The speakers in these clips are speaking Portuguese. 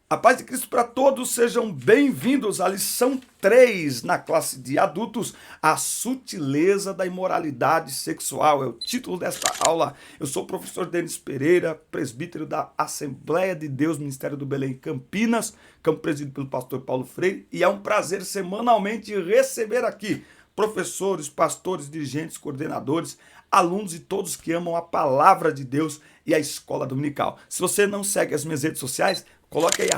A paz de Cristo para todos, sejam bem-vindos à lição 3 na classe de adultos, a sutileza da imoralidade sexual, é o título desta aula. Eu sou o professor Denis Pereira, presbítero da Assembleia de Deus, Ministério do Belém, Campinas, campo presidido pelo pastor Paulo Freire, e é um prazer semanalmente receber aqui professores, pastores, dirigentes, coordenadores, alunos e todos que amam a palavra de Deus e a escola dominical. Se você não segue as minhas redes sociais, coloque aí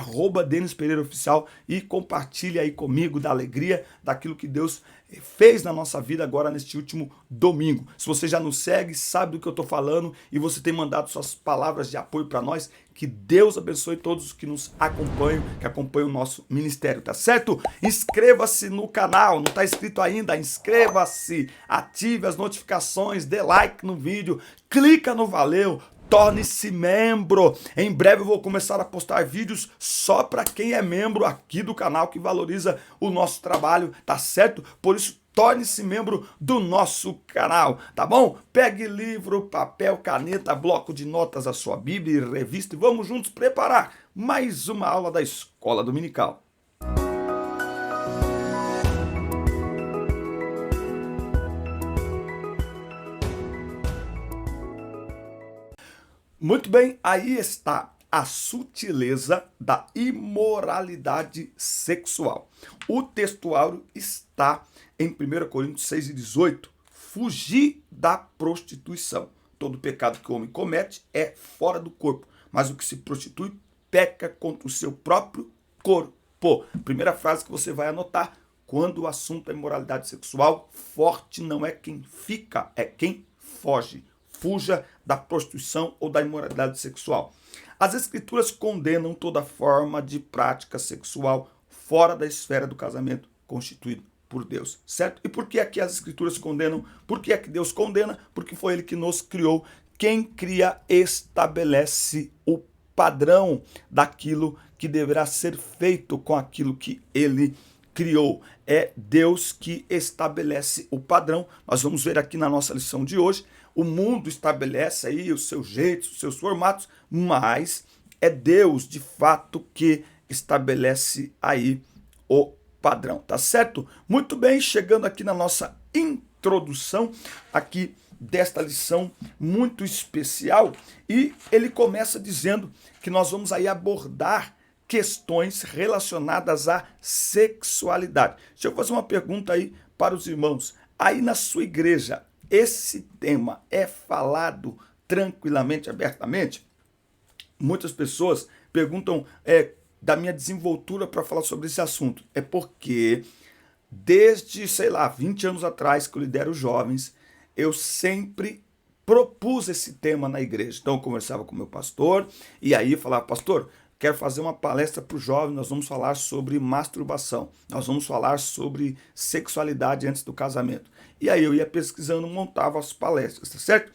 @Denis Pereira Oficial e compartilhe aí comigo da alegria daquilo que Deus fez na nossa vida agora neste último domingo. Se você já nos segue, sabe do que eu estou falando e você tem mandado suas palavras de apoio para nós, que Deus abençoe todos os que nos acompanham, que acompanham o nosso ministério, tá certo? Inscreva-se no canal, não está inscrito ainda? Inscreva-se, ative as notificações, dê like no vídeo, clica no valeu, torne-se membro. Em breve eu vou começar a postar vídeos só para quem é membro aqui do canal, que valoriza o nosso trabalho, tá certo? Por isso, torne-se membro do nosso canal, tá bom? Pegue livro, papel, caneta, bloco de notas, a sua Bíblia e revista e vamos juntos preparar mais uma aula da Escola Dominical. Muito bem, aí está a sutileza da imoralidade sexual. O textuário está em 1 Coríntios 6:18. Fugir da prostituição. Todo pecado que o homem comete é fora do corpo, mas o que se prostitui peca contra o seu próprio corpo. Primeira frase que você vai anotar: quando o assunto é imoralidade sexual, forte não é quem fica, é quem foge. Fuja da prostituição ou da imoralidade sexual. As escrituras condenam toda forma de prática sexual fora da esfera do casamento constituído por Deus, certo? E por que é que as escrituras condenam? Por que é que Deus condena? Porque foi Ele que nos criou. Quem cria estabelece o padrão daquilo que deverá ser feito com aquilo que Ele criou. É Deus que estabelece o padrão. Nós vamos ver aqui na nossa lição de hoje. O mundo estabelece aí os seus jeitos, os seus formatos, mas é Deus, de fato, que estabelece aí o padrão, tá certo? Muito bem, chegando aqui na nossa introdução aqui desta lição muito especial, e ele começa dizendo que nós vamos aí abordar questões relacionadas à sexualidade. Deixa eu fazer uma pergunta aí para os irmãos. Aí na sua igreja, esse tema é falado tranquilamente, abertamente? Muitas pessoas perguntam da minha desenvoltura para falar sobre esse assunto. É porque desde, 20 anos atrás que eu lidero jovens, eu sempre propus esse tema na igreja. Então eu conversava com o meu pastor e aí eu falava: pastor, quero fazer uma palestra para os jovens, nós vamos falar sobre masturbação, nós vamos falar sobre sexualidade antes do casamento. E aí eu ia pesquisando, montava as palestras, tá certo?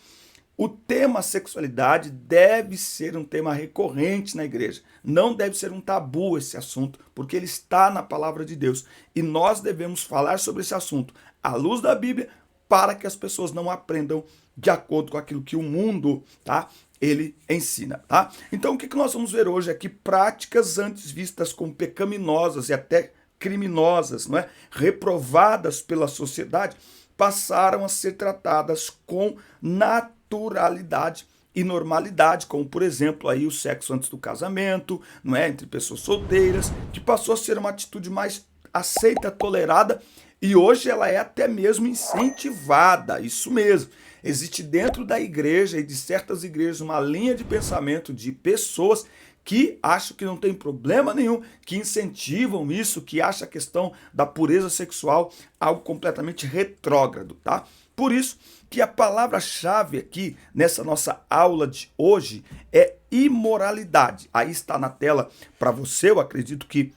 O tema sexualidade deve ser um tema recorrente na igreja. Não deve ser um tabu esse assunto, porque ele está na palavra de Deus. E nós devemos falar sobre esse assunto à luz da Bíblia, para que as pessoas não aprendam de acordo com aquilo que o mundo, tá, ele ensina, tá? Então o que nós vamos ver hoje aqui? Práticas antes vistas como pecaminosas e até criminosas, não é? Reprovadas pela sociedade, passaram a ser tratadas com naturalidade e normalidade, como por exemplo aí o sexo antes do casamento, não é, entre pessoas solteiras, que passou a ser uma atitude mais aceita, tolerada, e hoje ela é até mesmo incentivada. Isso mesmo. Existe dentro da igreja e de certas igrejas uma linha de pensamento de pessoas que acham que não tem problema nenhum, que incentivam isso, que acham a questão da pureza sexual algo completamente retrógrado, tá? Por isso que a palavra-chave aqui nessa nossa aula de hoje é imoralidade. Aí está na tela para você, eu acredito que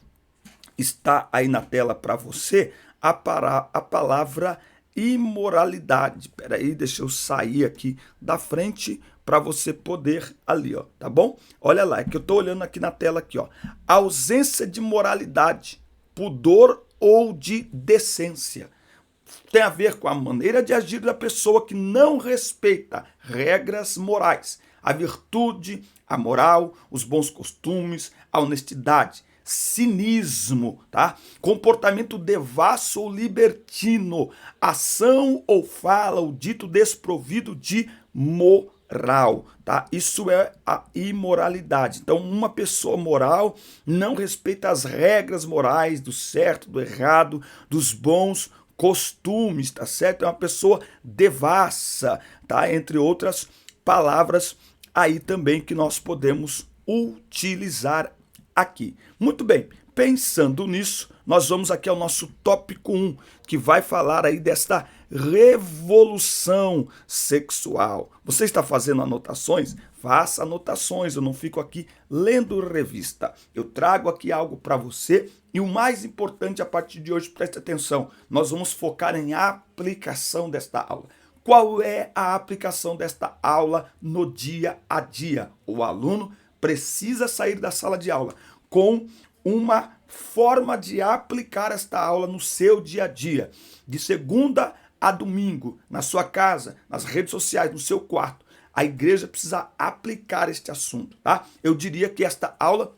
está aí na tela para você a palavra imoralidade. Espera aí, deixa eu sair aqui da frente para você poder ali, ó, tá bom? Olha lá, é que eu tô olhando aqui na tela aqui, ó. Ausência de moralidade, pudor ou de decência. Tem a ver com a maneira de agir da pessoa que não respeita regras morais. a virtude, a moral, os bons costumes, a honestidade. Cinismo, tá? Comportamento devasso ou libertino, ação ou fala ou dito desprovido de moral, tá? Isso é a imoralidade. Então, uma pessoa moral não respeita as regras morais do certo, do errado, dos bons costumes, tá certo? É uma pessoa devassa, tá? Entre outras palavras aí também que nós podemos utilizar aqui. Muito bem, pensando nisso, nós vamos aqui ao nosso tópico 1, que vai falar aí desta revolução sexual. Você está fazendo anotações? Faça anotações, eu não fico aqui lendo revista. Eu trago aqui algo para você e o mais importante a partir de hoje, preste atenção, nós vamos focar em aplicação desta aula. Qual é a aplicação desta aula no dia a dia? O aluno precisa sair da sala de aula com uma forma de aplicar esta aula no seu dia a dia, de segunda a domingo, na sua casa, nas redes sociais, no seu quarto. A igreja precisa aplicar este assunto, tá? Eu diria que esta aula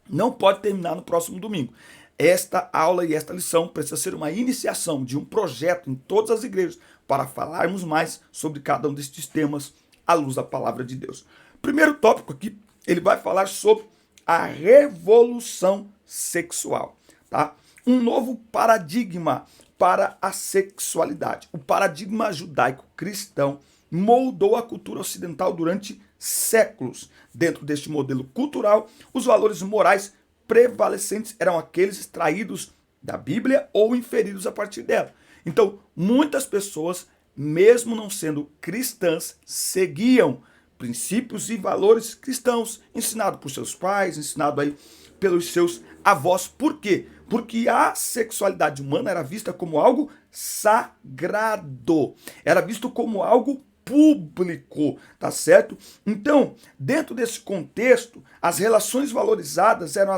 não pode terminar no próximo domingo. Esta aula e esta lição precisa ser uma iniciação de um projeto em todas as igrejas para falarmos mais sobre cada um destes temas à luz da palavra de Deus. Primeiro tópico aqui, ele vai falar sobre a revolução sexual, tá? Um novo paradigma para a sexualidade. O paradigma judaico-cristão moldou a cultura ocidental durante séculos. Dentro deste modelo cultural, os valores morais prevalecentes eram aqueles extraídos da Bíblia ou inferidos a partir dela. Então, muitas pessoas, mesmo não sendo cristãs, seguiam princípios e valores cristãos, ensinado por seus pais, ensinado aí pelos seus avós. Por quê? Porque a sexualidade humana era vista como algo sagrado, era visto como algo público, tá certo? Então, dentro desse contexto, as relações valorizadas eram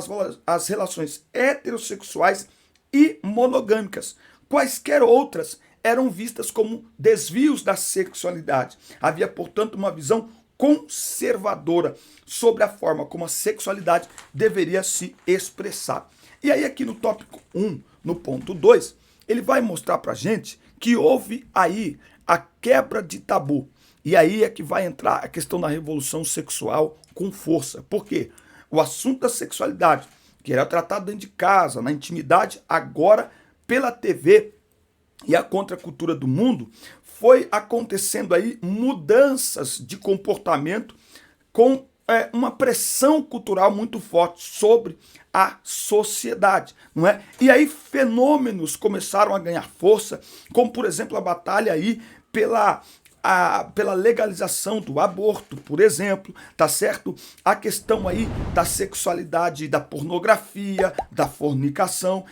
as relações heterossexuais e monogâmicas. Quaisquer outras eram vistas como desvios da sexualidade. Havia, portanto, uma visão conservadora sobre a forma como a sexualidade deveria se expressar. E aí aqui no tópico 1, no ponto 2, ele vai mostrar pra gente que houve aí a quebra de tabu. E aí é que vai entrar a questão da revolução sexual com força. Por quê? O assunto da sexualidade, que era tratado dentro de casa, na intimidade, agora pela TV e a contracultura do mundo, foi acontecendo aí mudanças de comportamento com uma pressão cultural muito forte sobre a sociedade, não é? E aí fenômenos começaram a ganhar força, como por exemplo a batalha aí pela legalização do aborto, por exemplo, tá certo? A questão aí da sexualidade, da pornografia, da fornicação,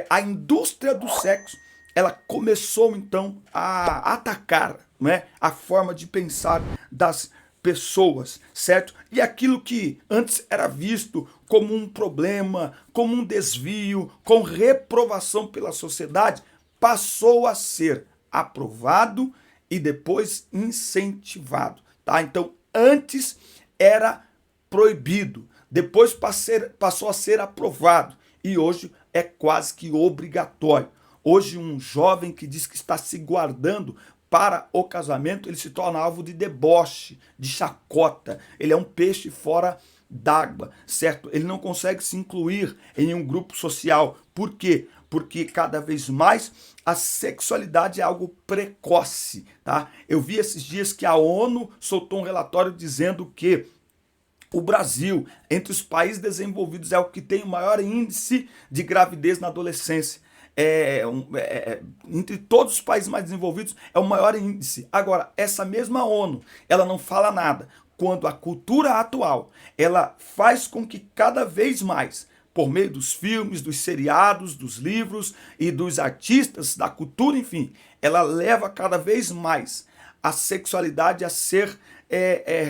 a indústria do sexo, ela começou então a atacar, né, a forma de pensar das pessoas, certo? E aquilo que antes era visto como um problema, como um desvio, com reprovação pela sociedade, passou a ser aprovado e depois incentivado, tá? Então, antes era proibido, depois passou a ser aprovado e hoje é quase que obrigatório. Hoje um jovem que diz que está se guardando para o casamento, ele se torna alvo de deboche, de chacota. Ele é um peixe fora d'água, certo? Ele não consegue se incluir em um grupo social. Por quê? Porque cada vez mais a sexualidade é algo precoce, tá? Eu vi esses dias que a ONU soltou um relatório dizendo que o Brasil, entre os países desenvolvidos, é o que tem o maior índice de gravidez na adolescência. Entre todos os países mais desenvolvidos, é o maior índice. Agora, essa mesma ONU, ela não fala nada quando a cultura atual, ela faz com que cada vez mais, por meio dos filmes, dos seriados, dos livros e dos artistas, da cultura, enfim, ela leva cada vez mais a sexualidade a ser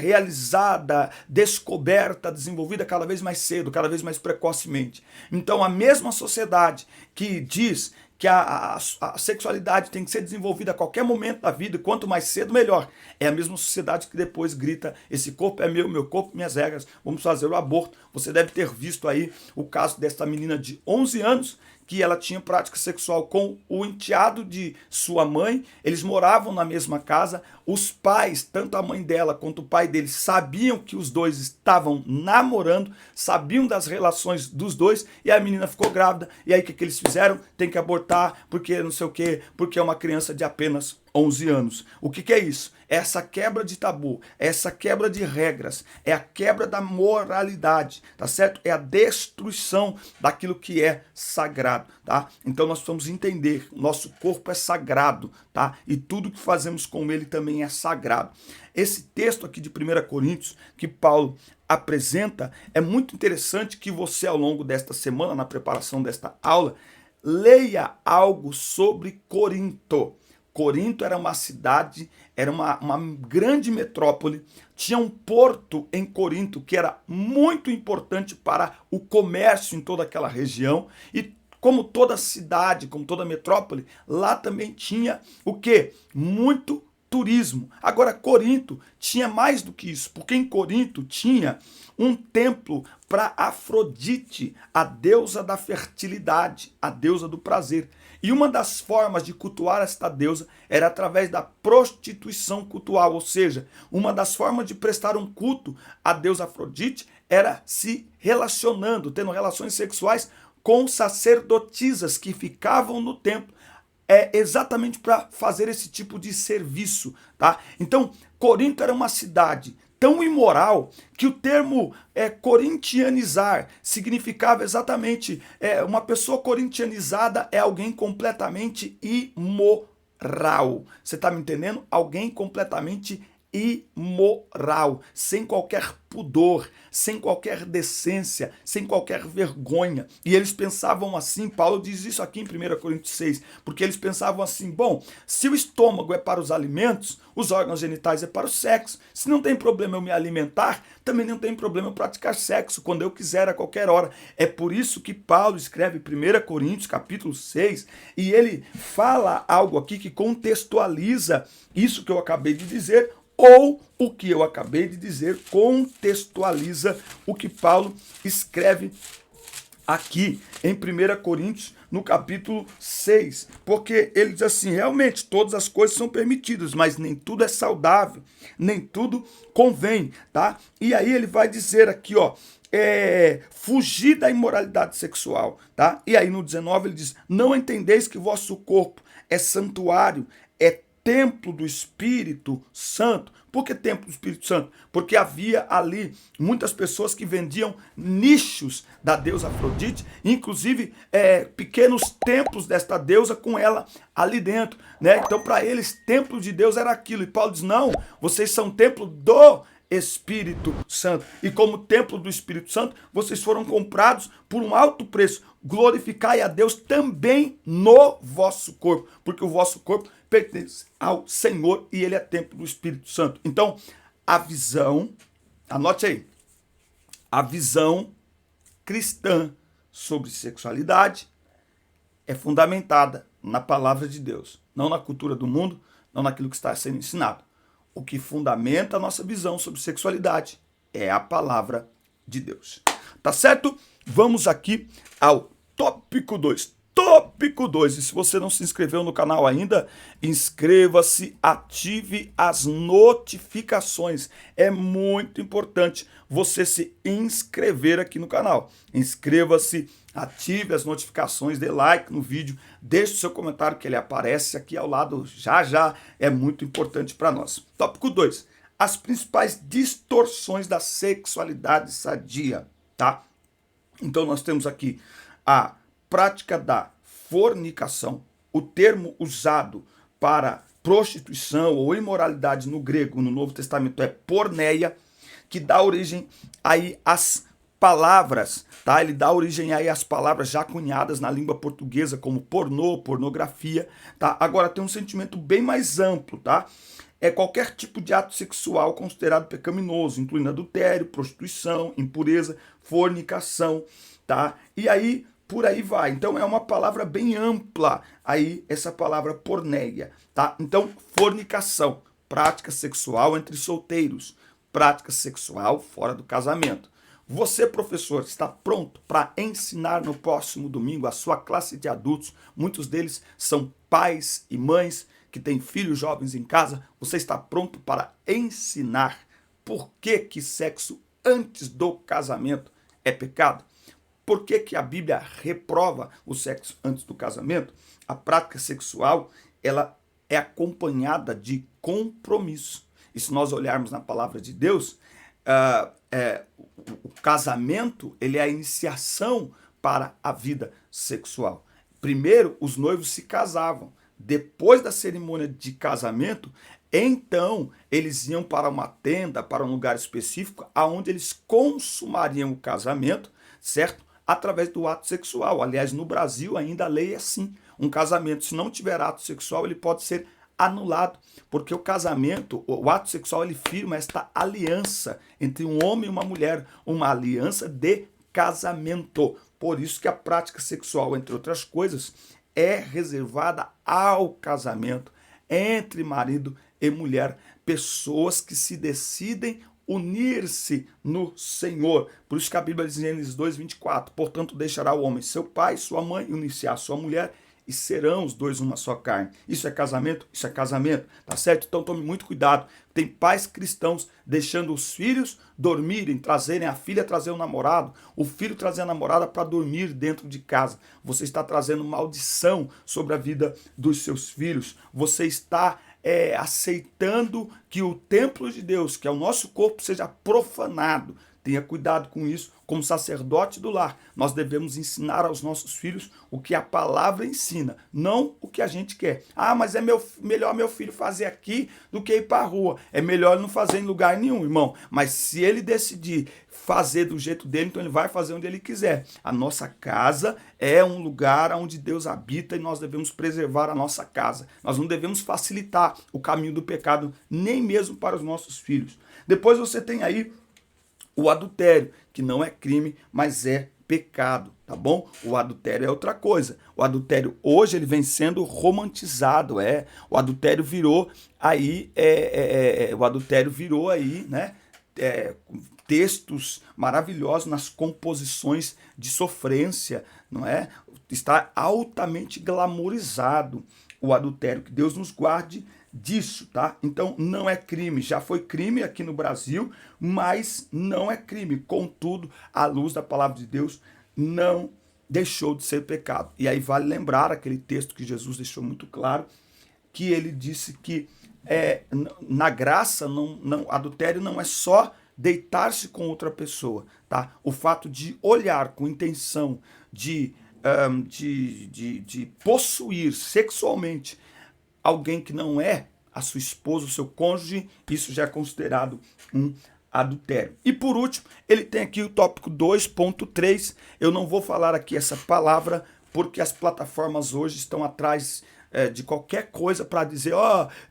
realizada, descoberta, desenvolvida cada vez mais cedo, cada vez mais precocemente. Então, a mesma sociedade que diz que a sexualidade tem que ser desenvolvida a qualquer momento da vida, e quanto mais cedo, melhor. É a mesma sociedade que depois grita, esse corpo é meu corpo, minhas regras, vamos fazer o aborto. Você deve ter visto aí o caso desta menina de 11 anos, que ela tinha prática sexual com o enteado de sua mãe, eles moravam na mesma casa, os pais, tanto a mãe dela quanto o pai dele, sabiam que os dois estavam namorando, sabiam das relações dos dois, e a menina ficou grávida, e aí o que eles fizeram? Tem que abortar, porque não sei o quê, porque é uma criança de apenas 11 anos. O que é isso? É essa quebra de tabu, é essa quebra de regras, é a quebra da moralidade, tá certo? É a destruição daquilo que é sagrado, tá? Então nós precisamos entender, nosso corpo é sagrado, tá? E tudo que fazemos com ele também é sagrado. Esse texto aqui de 1 Coríntios, que Paulo apresenta, é muito interessante que você, ao longo desta semana, na preparação desta aula, leia algo sobre Corinto. Corinto era uma cidade, era uma grande metrópole, tinha um porto em Corinto que era muito importante para o comércio em toda aquela região, e como toda cidade, como toda metrópole, lá também tinha o quê? Muito turismo. Agora, Corinto tinha mais do que isso, porque em Corinto tinha um templo para Afrodite, a deusa da fertilidade, a deusa do prazer. E uma das formas de cultuar esta deusa era através da prostituição cultual, ou seja, uma das formas de prestar um culto à deusa Afrodite era se relacionando, tendo relações sexuais com sacerdotisas que ficavam no templo, exatamente para fazer esse tipo de serviço, tá? Então, Corinto era uma cidade tão imoral que o termo corintianizar significava exatamente, uma pessoa corintianizada é alguém completamente imoral. Você está me entendendo? Alguém completamente imoral, sem qualquer pudor, sem qualquer decência, sem qualquer vergonha. E eles pensavam assim, Paulo diz isso aqui em 1 Coríntios 6, porque eles pensavam assim, bom, se o estômago é para os alimentos, os órgãos genitais é para o sexo, se não tem problema eu me alimentar, também não tem problema eu praticar sexo, quando eu quiser, a qualquer hora. É por isso que Paulo escreve 1 Coríntios capítulo 6, e ele fala algo aqui que contextualiza isso que eu acabei de dizer, ou o que eu acabei de dizer contextualiza o que Paulo escreve aqui em 1 Coríntios, no capítulo 6. Porque ele diz assim, realmente, todas as coisas são permitidas, mas nem tudo é saudável, nem tudo convém, tá? E aí ele vai dizer aqui, ó, fugir da imoralidade sexual, tá? E aí no 19 ele diz, não entendeis que vosso corpo é santuário, é templo do Espírito Santo. Por que templo do Espírito Santo? Porque havia ali muitas pessoas que vendiam nichos da deusa Afrodite, inclusive pequenos templos desta deusa com ela ali dentro, né? Então para eles templo de Deus era aquilo, e Paulo diz, não, vocês são templo do Espírito Santo, e como templo do Espírito Santo, vocês foram comprados por um alto preço. Glorificai a Deus também no vosso corpo, porque o vosso corpo pertence ao Senhor e ele é templo do Espírito Santo. Então, a visão, anote aí, a visão cristã sobre sexualidade é fundamentada na palavra de Deus, não na cultura do mundo, não naquilo que está sendo ensinado. O que fundamenta a nossa visão sobre sexualidade é a palavra de Deus. Tá certo? Vamos aqui ao tópico 2. Tópico 2. E se você não se inscreveu no canal ainda, inscreva-se, ative as notificações. É muito importante você se inscrever aqui no canal. Inscreva-se, ative as notificações, dê like no vídeo, deixe o seu comentário que ele aparece aqui ao lado já, é muito importante para nós. Tópico 2. As principais distorções da sexualidade sadia, tá? Então nós temos aqui a prática da fornicação, o termo usado para prostituição ou imoralidade no grego, no Novo Testamento, é porneia, que dá origem aí às palavras, tá? Ele dá origem aí às palavras já cunhadas na língua portuguesa como pornô, pornografia, tá? Agora tem um sentimento bem mais amplo, tá? É qualquer tipo de ato sexual considerado pecaminoso, incluindo adultério, prostituição, impureza, fornicação, tá? E aí por aí vai. Então é uma palavra bem ampla aí, essa palavra porneia, tá? Então, fornicação, prática sexual entre solteiros, prática sexual fora do casamento. Você, professor, está pronto para ensinar no próximo domingo a sua classe de adultos? Muitos deles são pais e mães que têm filhos jovens em casa. Você está pronto para ensinar por que sexo antes do casamento é pecado? Por que a Bíblia reprova o sexo antes do casamento? A prática sexual, ela é acompanhada de compromisso. E se nós olharmos na palavra de Deus, o casamento, ele é a iniciação para a vida sexual. Primeiro, os noivos se casavam. Depois da cerimônia de casamento, então eles iam para uma tenda, para um lugar específico, aonde eles consumariam o casamento, certo? Através do ato sexual. Aliás, no Brasil ainda a lei é assim. Um casamento, se não tiver ato sexual, ele pode ser anulado, porque o casamento, o ato sexual, ele firma esta aliança entre um homem e uma mulher, uma aliança de casamento. Por isso que a prática sexual, entre outras coisas, é reservada ao casamento entre marido e mulher, pessoas que se decidem unir-se no Senhor. Por isso que a Bíblia diz em Gênesis 2:24, portanto deixará o homem seu pai, sua mãe, e unir-se à sua mulher, e serão os dois uma só carne. Isso é casamento? Isso é casamento, tá certo? Então tome muito cuidado. Tem pais cristãos deixando os filhos dormirem, trazerem a filha trazer o namorado, o filho trazer a namorada para dormir dentro de casa. Você está trazendo maldição sobre a vida dos seus filhos. Você está aceitando que o templo de Deus, que é o nosso corpo, seja profanado. Tenha cuidado com isso. Como sacerdote do lar, nós devemos ensinar aos nossos filhos o que a palavra ensina, não o que a gente quer. Ah, mas é melhor meu filho fazer aqui do que ir para a rua. É melhor ele não fazer em lugar nenhum, irmão. Mas se ele decidir fazer do jeito dele, então ele vai fazer onde ele quiser. A nossa casa é um lugar onde Deus habita e nós devemos preservar a nossa casa. Nós não devemos facilitar o caminho do pecado, nem mesmo para os nossos filhos. Depois você tem aí o adultério, que não é crime, mas é pecado, tá bom? O adultério é outra coisa. O adultério hoje ele vem sendo romantizado, O adultério virou aí, né? Textos maravilhosos nas composições de sofrência, não é? Está altamente glamorizado o adultério. Que Deus nos guarde disso, tá? Então não é crime, já foi crime aqui no Brasil, mas não é crime. Contudo, à luz da palavra de Deus, não deixou de ser pecado. E aí vale lembrar aquele texto que Jesus deixou muito claro, que ele disse que na graça, adultério não é só deitar-se com outra pessoa, tá? O fato de olhar com intenção de possuir sexualmente alguém que não é a sua esposa, o seu cônjuge, isso já é considerado um adultério. E por último, ele tem aqui o tópico 2.3. Eu não vou falar aqui essa palavra, porque as plataformas hoje estão atrás de qualquer coisa para dizer,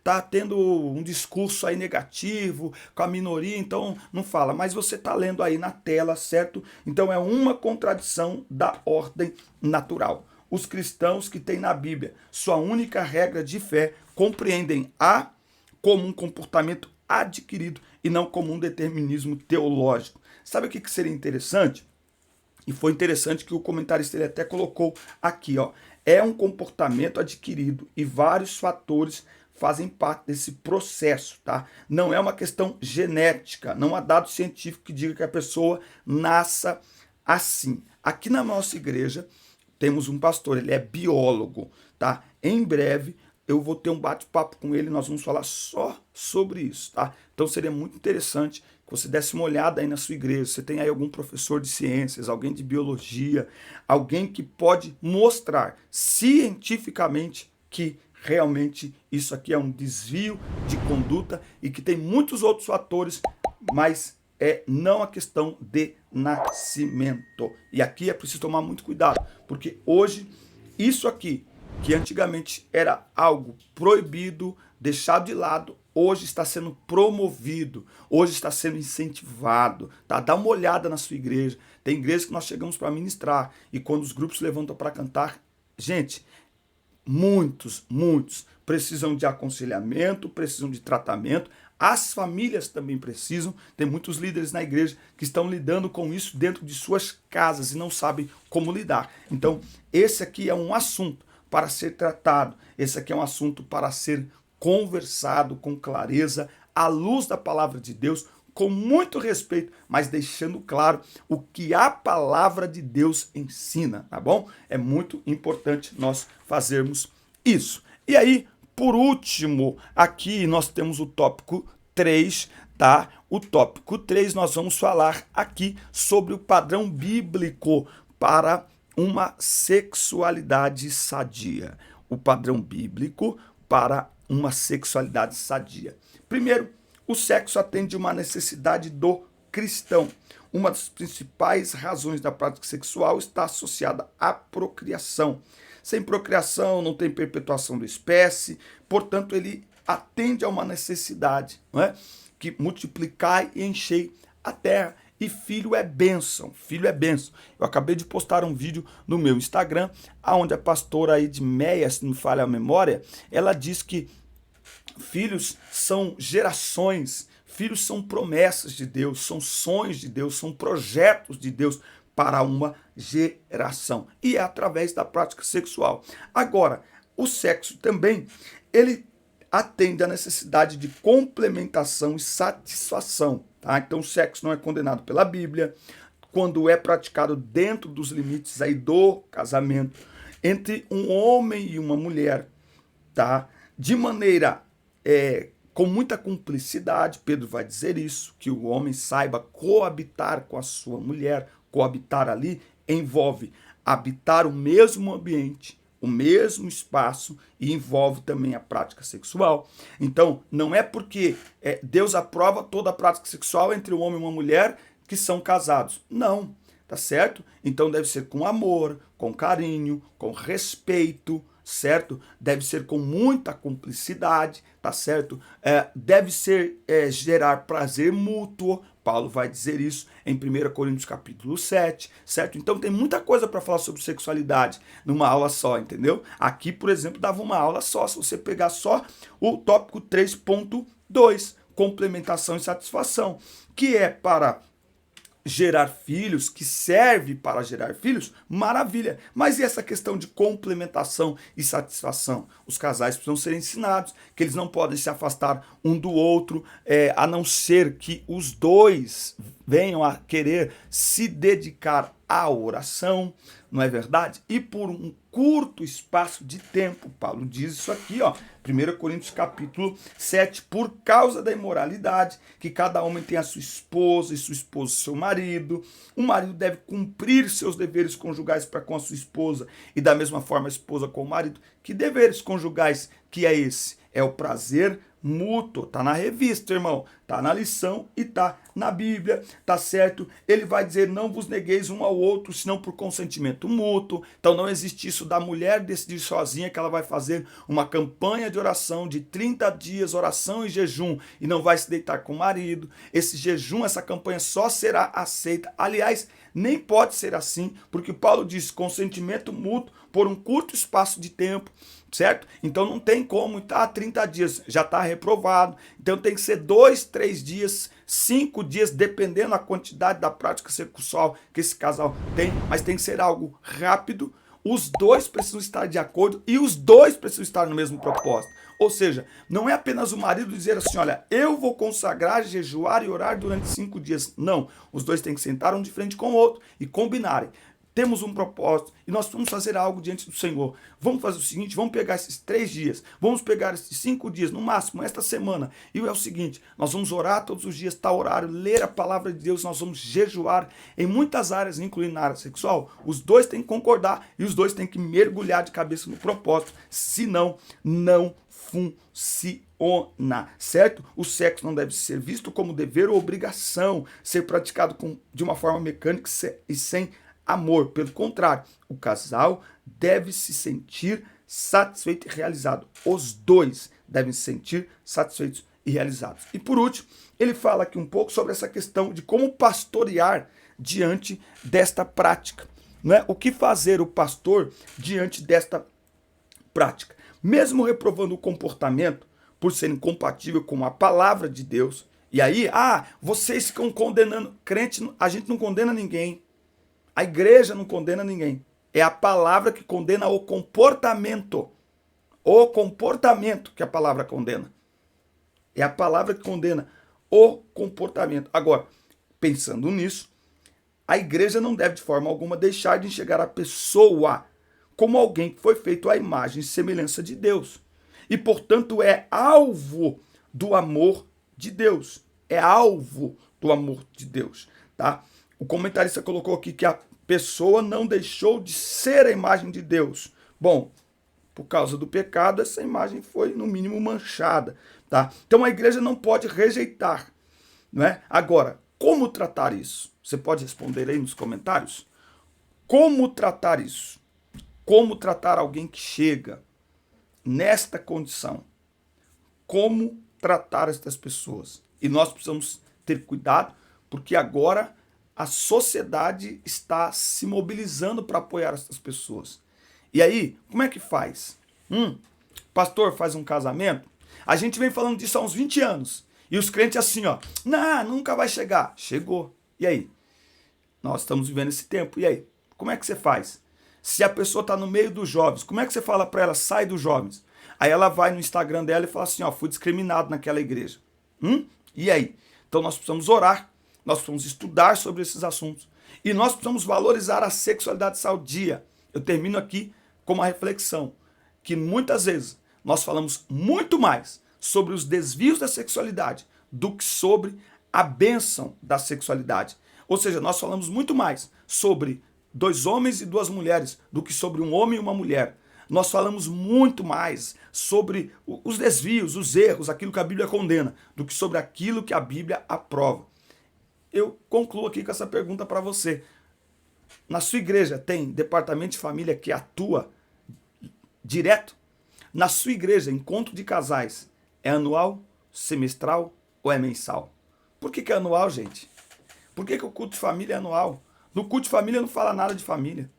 tá tendo um discurso aí negativo com a minoria, então não fala. Mas você tá lendo aí na tela, certo? Então é uma contradição da ordem natural. Os cristãos que têm na Bíblia sua única regra de fé compreendem A como um comportamento adquirido e não como um determinismo teológico. Sabe o que seria interessante? E foi interessante que o comentarista ele até colocou aqui, é um comportamento adquirido e vários fatores fazem parte desse processo, tá? Não é uma questão genética, não há dado científico que diga que a pessoa nasça assim. Aqui na nossa igreja temos um pastor, ele é biólogo, tá? Em breve eu vou ter um bate-papo com ele, nós vamos falar só sobre isso, tá? Então seria muito interessante que você desse uma olhada aí na sua igreja. Você tem aí algum professor de ciências, alguém de biologia, alguém que pode mostrar cientificamente que realmente isso aqui é um desvio de conduta e que tem muitos outros fatores, mas não a questão de nascimento. E aqui é preciso tomar muito cuidado, porque hoje isso aqui, que antigamente era algo proibido, deixado de lado, hoje está sendo promovido, hoje está sendo incentivado, tá? Dá uma olhada na sua igreja, Tem igrejas que nós chegamos para ministrar e quando os grupos levantam para cantar, gente, muitos precisam de aconselhamento, precisam de tratamento. As famílias também precisam. Tem muitos líderes na igreja que estão lidando com isso dentro de suas casas e não sabem como lidar. Então, esse aqui é um assunto para ser tratado. Esse aqui é um assunto para ser conversado com clareza, à luz da palavra de Deus, com muito respeito, mas deixando claro o que a palavra de Deus ensina, tá bom? É muito importante nós fazermos isso. E aí, por último, aqui nós temos o tópico 3, tá? O tópico 3 nós vamos falar aqui sobre o padrão bíblico para uma sexualidade sadia. O padrão bíblico para uma sexualidade sadia. Primeiro, o sexo atende uma necessidade do cristão. Uma das principais razões da prática sexual está associada à procriação. Sem procriação não tem perpetuação da espécie, portanto ele atende a uma necessidade, não é? Que multiplicai e enchei a terra. E filho é bênção, filho é bênção. Eu acabei de postar um vídeo no meu Instagram, onde a pastora Edmeia, se não me falha a memória, ela diz que filhos são gerações, filhos são promessas de Deus, são sonhos de Deus, são projetos de Deus para uma geração. E é através da prática sexual. Agora, o sexo também, ele atende à necessidade de complementação e satisfação. Tá? Então, o sexo não é condenado pela Bíblia, quando é praticado dentro dos limites aí do casamento, entre um homem e uma mulher, tá? De maneira com muita cumplicidade. Pedro vai dizer isso, que o homem saiba coabitar com a sua mulher. Coabitar ali envolve habitar o mesmo ambiente, o mesmo espaço, e envolve também a prática sexual. Então, não é porque Deus aprova toda a prática sexual entre um homem e uma mulher que são casados. Não, tá certo? Então deve ser com amor, com carinho, com respeito, certo? Deve ser com muita cumplicidade, tá certo? Deve ser gerar prazer mútuo. Paulo vai dizer isso em 1 Coríntios capítulo 7, certo? Então tem muita coisa para falar sobre sexualidade numa aula só, entendeu? Aqui, por exemplo, dava uma aula só, se você pegar só o tópico 3.2, complementação e satisfação, que é para gerar filhos, que serve para gerar filhos, maravilha. Mas e essa questão de complementação e satisfação? Os casais precisam ser ensinados que eles não podem se afastar um do outro, a não ser que os dois venham a querer se dedicar à oração, não é verdade? E por um curto espaço de tempo, Paulo diz isso aqui, ó, 1 Coríntios capítulo 7, por causa da imoralidade, que cada homem tem a sua esposa e sua esposa seu marido. O marido deve cumprir seus deveres conjugais para com a sua esposa e da mesma forma a esposa com o marido. Que deveres conjugais que é esse? É o prazer mútuo, tá na revista, irmão, tá na lição e tá na Bíblia, tá certo? Ele vai dizer, não vos negueis um ao outro, senão por consentimento mútuo. Então não existe isso da mulher decidir sozinha que ela vai fazer uma campanha de oração de 30 dias, oração e jejum, e não vai se deitar com o marido. Esse jejum, essa campanha só será aceita. Aliás, nem pode ser assim, porque Paulo diz consentimento mútuo por um curto espaço de tempo, certo? Então não tem como, tá 30 dias, já está reprovado. Então tem que ser 2, 3 dias, 5 dias, dependendo da quantidade da prática sexual que esse casal tem, mas tem que ser algo rápido. Os dois precisam estar de acordo e os dois precisam estar no mesmo propósito. Ou seja, não é apenas o marido dizer assim, olha, eu vou consagrar, jejuar e orar durante 5 dias. Não, os dois têm que sentar um de frente com o outro e combinarem. Temos um propósito e nós vamos fazer algo diante do Senhor. Vamos fazer o seguinte, vamos pegar esses 3 dias, vamos pegar esses 5 dias, no máximo, esta semana. E é o seguinte, nós vamos orar todos os dias, tal horário, ler a palavra de Deus, nós vamos jejuar em muitas áreas, incluindo na área sexual. Os dois têm que concordar e os dois têm que mergulhar de cabeça no propósito, senão não funciona, certo? O sexo não deve ser visto como dever ou obrigação, ser praticado de uma forma mecânica e sem amor. Pelo contrário, o casal deve se sentir satisfeito e realizado. Os dois devem se sentir satisfeitos e realizados. E por último, ele fala aqui um pouco sobre essa questão de como pastorear diante desta prática? Não é? O que fazer o pastor diante desta prática? Mesmo reprovando o comportamento por ser incompatível com a palavra de Deus, e aí, vocês ficam condenando. Crente, a gente não condena ninguém. A igreja não condena ninguém. É a palavra que condena o comportamento. O comportamento que a palavra condena. É a palavra que condena o comportamento. Agora, pensando nisso, a igreja não deve de forma alguma deixar de enxergar a pessoa como alguém que foi feito à imagem e semelhança de Deus. E, portanto, é alvo do amor de Deus. É alvo do amor de Deus, tá? O comentarista colocou aqui que a pessoa não deixou de ser a imagem de Deus. Bom, por causa do pecado, essa imagem foi, no mínimo, manchada, tá? Então, a igreja não pode rejeitar, não é? Agora, como tratar isso? Você pode responder aí nos comentários? Como tratar isso? Como tratar alguém que chega nesta condição? Como tratar estas pessoas? E nós precisamos ter cuidado, porque agora a sociedade está se mobilizando para apoiar essas pessoas. E aí, como é que faz? Pastor faz um casamento? A gente vem falando disso há uns 20 anos. E os crentes assim, não, nunca vai chegar. Chegou. E aí? Nós estamos vivendo esse tempo. E aí? Como é que você faz? Se a pessoa está no meio dos jovens, como é que você fala para ela, sai dos jovens? Aí ela vai no Instagram dela e fala assim, fui discriminado naquela igreja. E aí? Então nós precisamos orar, nós precisamos estudar sobre esses assuntos. E nós precisamos valorizar a sexualidade sadia. Eu termino aqui com uma reflexão, que muitas vezes nós falamos muito mais sobre os desvios da sexualidade do que sobre a bênção da sexualidade. Ou seja, nós falamos muito mais sobre 2 homens e 2 mulheres do que sobre um homem e uma mulher. Nós falamos muito mais sobre os desvios, os erros, aquilo que a Bíblia condena, do que sobre aquilo que a Bíblia aprova. Eu concluo aqui com essa pergunta para você. Na sua igreja tem departamento de família que atua direto? Na sua igreja, encontro de casais é anual, semestral ou é mensal? Por que é anual, gente? Por que o culto de família é anual? No culto de família não fala nada de família.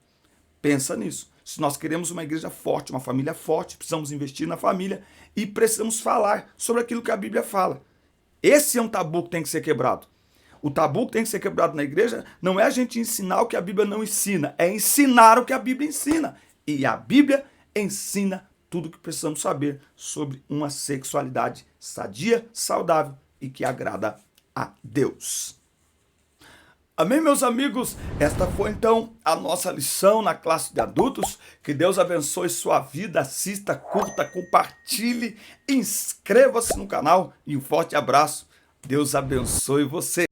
Pensa nisso. Se nós queremos uma igreja forte, uma família forte, precisamos investir na família e precisamos falar sobre aquilo que a Bíblia fala. Esse é um tabu que tem que ser quebrado. O tabu que tem que ser quebrado na igreja não é a gente ensinar o que a Bíblia não ensina, é ensinar o que a Bíblia ensina. E a Bíblia ensina tudo o que precisamos saber sobre uma sexualidade sadia, saudável e que agrada a Deus. Amém, meus amigos? Esta foi então a nossa lição na classe de adultos. Que Deus abençoe sua vida. Assista, curta, compartilhe, inscreva-se no canal e um forte abraço. Deus abençoe você.